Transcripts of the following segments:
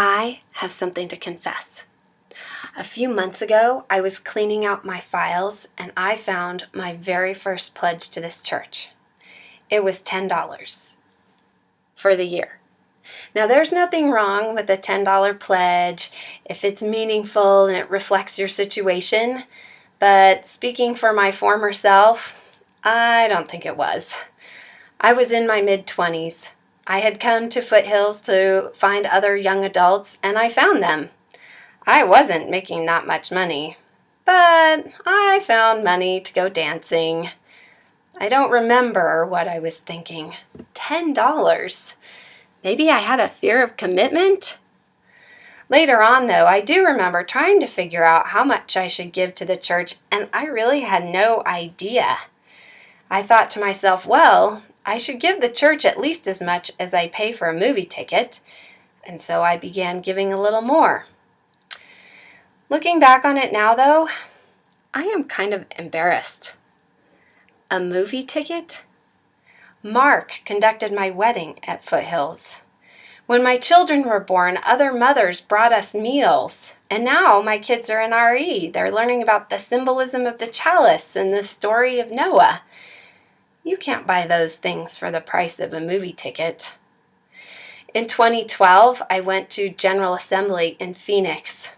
I have something to confess. A few months ago, I was cleaning out my files and I found my very first pledge to this church. It was $10 for the year. Now, there's nothing wrong with a $10 pledge if it's meaningful and it reflects your situation, but speaking for my former self, I don't think it was. I was in my mid-20s. I had come to Foothills to find other young adults, and I found them. I wasn't making that much money, but I found money to go dancing. I don't remember what I was thinking. $10? Maybe I had a fear of commitment? Later on, though, I do remember trying to figure out how much I should give to the church, and I really had no idea. I thought to myself, well, I should give the church at least as much as I pay for a movie ticket, and so I began giving a little more. Looking back on it now, though, I am kind of embarrassed. A movie ticket? Mark conducted my wedding at Foothills. When my children were born, other mothers brought us meals. And now my kids are in RE. They're learning about the symbolism of the chalice and the story of Noah. You can't buy those things for the price of a movie ticket. In 2012, I went to General Assembly in Phoenix.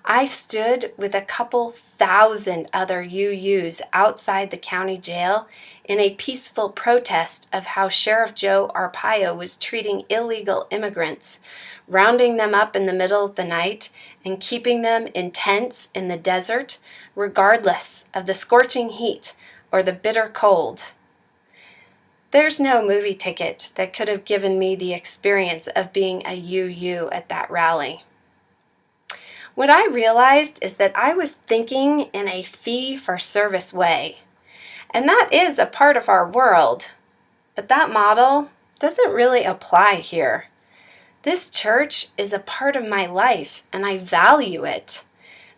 I stood with a couple thousand other UUs outside the county jail in a peaceful protest of how Sheriff Joe Arpaio was treating illegal immigrants, rounding them up in the middle of the night and keeping them in tents in the desert, regardless of the scorching heat or the bitter cold. There's no movie ticket that could have given me the experience of being a UU at that rally. What I realized is that I was thinking in a fee-for-service way. And that is a part of our world. But that model doesn't really apply here. This church is a part of my life, and I value it.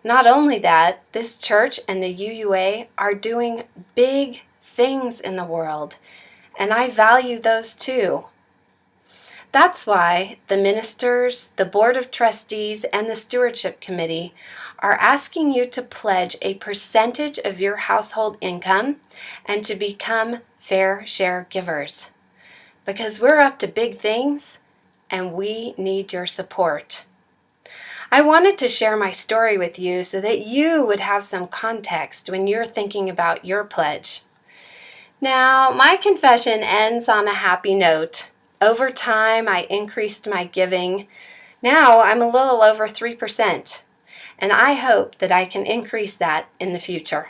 Not only that, this church and the UUA are doing big things in the world, and I value those too. That's why the ministers, the Board of Trustees, and the Stewardship Committee are asking you to pledge a percentage of your household income and to become fair share givers. Because we're up to big things and we need your support. I wanted to share my story with you so that you would have some context when you're thinking about your pledge. Now, my confession ends on a happy note. Over time, I increased my giving. Now I'm a little over 3%, and I hope that I can increase that in the future.